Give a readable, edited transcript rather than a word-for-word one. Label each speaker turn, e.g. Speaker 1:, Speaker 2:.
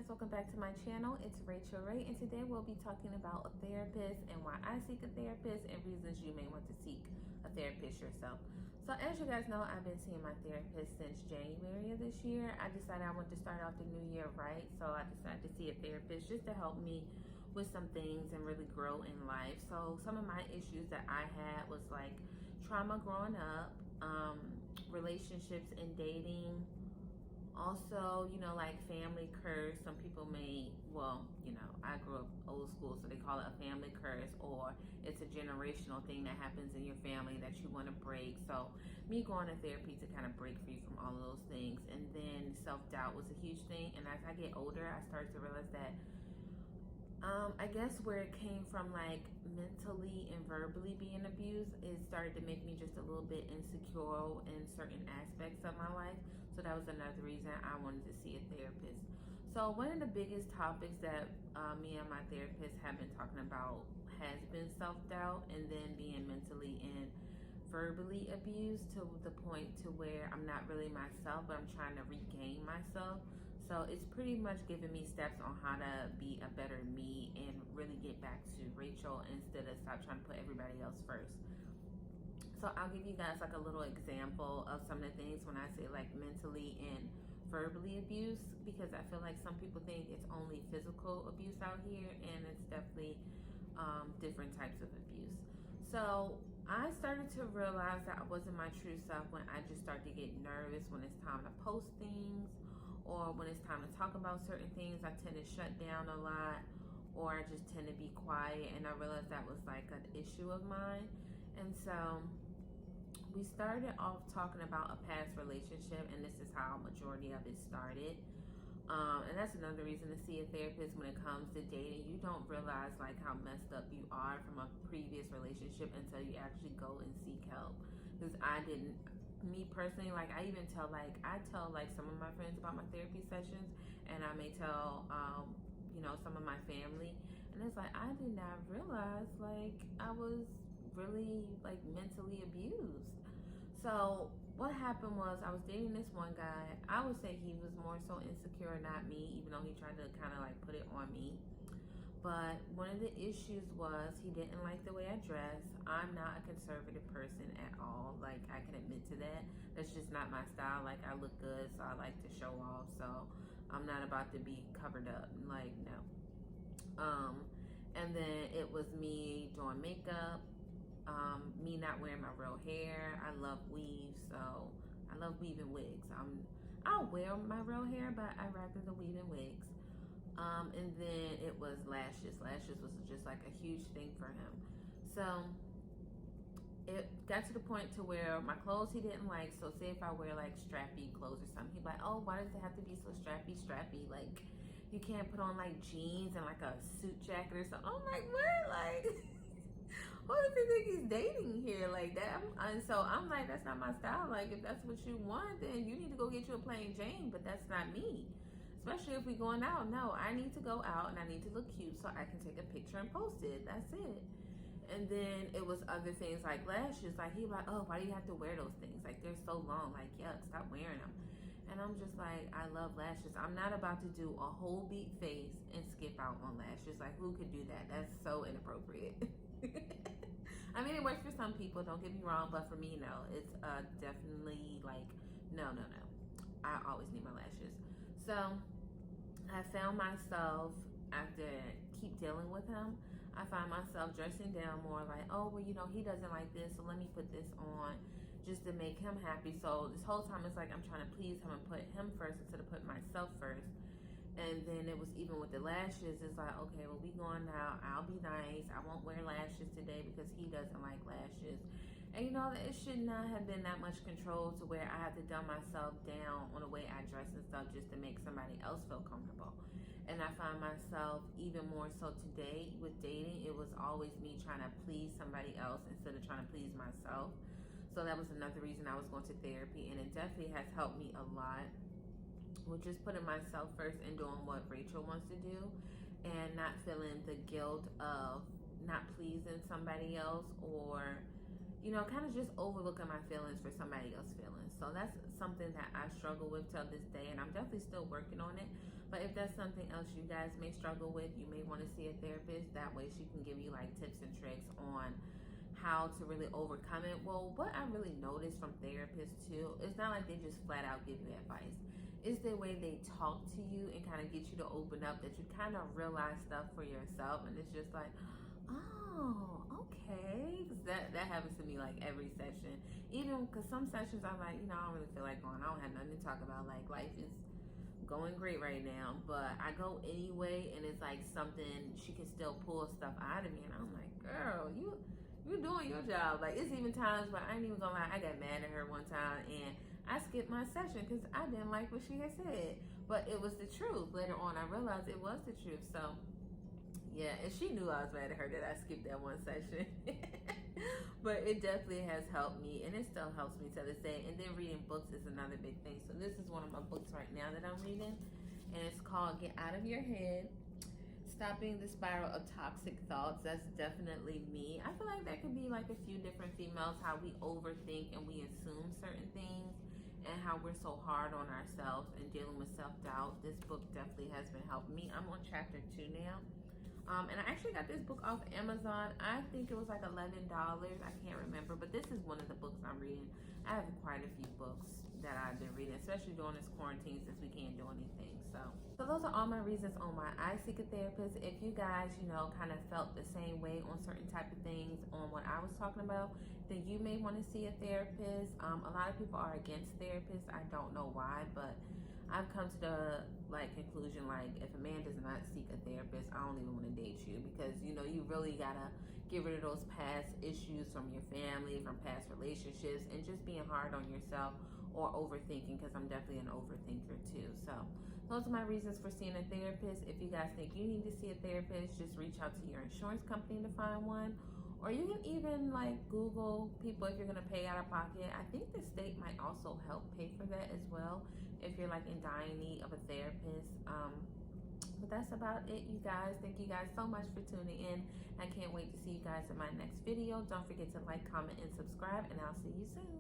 Speaker 1: guys, welcome back to my channel. It's Rachel Ray, and today we'll be talking about a therapist and why I seek a therapist and reasons you may want to seek a therapist yourself. So as you guys know, I've been seeing my therapist since January of this year. I decided I wanted to start off the new year right, so I decided to see a therapist just to help me with some things and really grow in life. So some of my issues that I had was like trauma growing up, relationships and dating. Also, like family curse. Some people may, I grew up old school, so they call it a family curse, or it's a generational thing that happens in your family that you want to break. So me going to therapy to kind of break free from all of those things. And then self-doubt was a huge thing. And as I get older, I started to realize that I guess where it came from, like mentally and verbally being abused, it started to make me just a little bit insecure in certain aspects of my life. So that was another reason I wanted to see a therapist. So one of the biggest topics that me and my therapist have been talking about has been self-doubt, and then being mentally and verbally abused to the point to where I'm not really myself, but I'm trying to regain myself. So it's pretty much giving me steps on how to be a better me and really get back to Rachel instead of stop trying to put everybody else first. So I'll give you guys like a little example of some of the things when I say like mentally and verbally abused, because I feel like some people think it's only physical abuse out here, and it's definitely different types of abuse. So I started to realize that I wasn't my true self when I just started to get nervous when it's time to post things, or when it's time to talk about certain things. I tend to shut down a lot, or I just tend to be quiet, and I realized that was like an issue of mine. And so we started off talking about a past relationship, and this is how majority of it started. And that's another reason to see a therapist when it comes to dating. You don't realize like how messed up you are from a previous relationship until you actually go and seek help. Because I didn't, me personally, like I tell like some of my friends about my therapy sessions, and I may tell some of my family, and it's like I did not realize like I was really like mentally abused. So what happened was I was dating this one guy. I would say he was more so insecure, not me, even though he tried to kind of like put it on me. But one of the issues was he didn't like the way I dress. I'm not a conservative person at all. Like I can admit to that. That's just not my style. Like I look good, so I like to show off. So I'm not about to be covered up. Like no. And then it was me doing makeup, me not wearing my real hair. I love weaves, so I love weaving wigs. I'll wear my real hair, but I rather the weaving wigs. And then it was lashes. Lashes was just like a huge thing for him. So it got to the point to where my clothes he didn't like. So say if I wear like strappy clothes or something, he'd be like, oh, why does it have to be so strappy? Like you can't put on like jeans and like a suit jacket or something. I'm like, what? Like who does he think he's dating here like that? And so I'm like, that's not my style. Like if that's what you want, then you need to go get you a plain Jane, but that's not me. Especially if we going out. No, I need to go out and I need to look cute so I can take a picture and post it. That's it. And then it was other things like lashes. Like he like, oh, why do you have to wear those things? Like they're so long. Like yuck, stop wearing them. And I'm just like, I love lashes. I'm not about to do a whole beat face and skip out on lashes. Like who could do that? That's so inappropriate. I mean, it works for some people, don't get me wrong, but for me, no. It's definitely like, no. I always need my lashes. So I found myself, after keep dealing with him, I find myself dressing down more like, oh, well, he doesn't like this, so let me put this on just to make him happy. So this whole time it's like I'm trying to please him and put him first instead of putting myself first. And then it was even with the lashes, it's like, okay, well, we going out. I'll be nice. I won't wear lashes today because he doesn't like lashes. And it should not have been that much control to where I had to dumb myself down on the way I dress and stuff just to make somebody else feel comfortable. And I find myself even more so today with dating, it was always me trying to please somebody else instead of trying to please myself. So that was another reason I was going to therapy, and it definitely has helped me a lot with just putting myself first and doing what Rachel wants to do, and not feeling the guilt of not pleasing somebody else, or you know, kind of just overlooking my feelings for somebody else's feelings. So that's something that I struggle with till this day, and I'm definitely still working on it. But if that's something else you guys may struggle with, you may want to see a therapist. That way she can give you like tips and tricks on how to really overcome it. Well, what I really noticed from therapists too, it's not like they just flat out give you advice. It's the way they talk to you and kind of get you to open up, that you kind of realize stuff for yourself. And it's just like, oh, okay. That happens to me like every session. Even because some sessions I'm like, you know, I don't really feel like going. I don't have nothing to talk about. Like, life is going great right now, but I go anyway, and it's like something, she can still pull stuff out of me, and I'm like, girl, you're doing your job. Like, it's even times where I ain't even gonna lie, I got mad at her one time and I skipped my session because I didn't like what she had said, but it was the truth. Later on I realized it was the truth. So yeah, and she knew I was mad at her that I skipped that one session. But it definitely has helped me, and it still helps me to this day. And then reading books is another big thing. So this is one of my books right now that I'm reading, and it's called Get Out of Your Head, Stopping the Spiral of Toxic Thoughts. That's definitely me. I feel like that could be like a few different females, how we overthink and we assume certain things, and how we're so hard on ourselves and dealing with self-doubt. This book definitely has been helping me. I'm on chapter 2 now. And I actually got this book off Amazon. I think it was like $11. I can't remember, but this is one of the books I'm reading. I have quite a few books that I've been reading, especially during this quarantine since we can't do anything. So those are all my reasons on why I seek a therapist. If you guys, you know, kind of felt the same way on certain type of things on what I was talking about, then you may want to see a therapist. A lot of people are against therapists. I don't know why, but I've come to the conclusion, like, if a man does not seek a therapist, I don't even want to date you, because you know you really gotta get rid of those past issues from your family, from past relationships, and just being hard on yourself or overthinking, because I'm definitely an overthinker too. So those are my reasons for seeing a therapist. If you guys think you need to see a therapist, just reach out to your insurance company to find one. Or you can even like Google people if you're gonna pay out of pocket. I think the state might also help pay for that as well if you're like in dying need of a therapist. But that's about it, you guys. Thank you guys so much for tuning in. I can't wait to see you guys in my next video. Don't forget to like, comment, and subscribe, and I'll see you soon.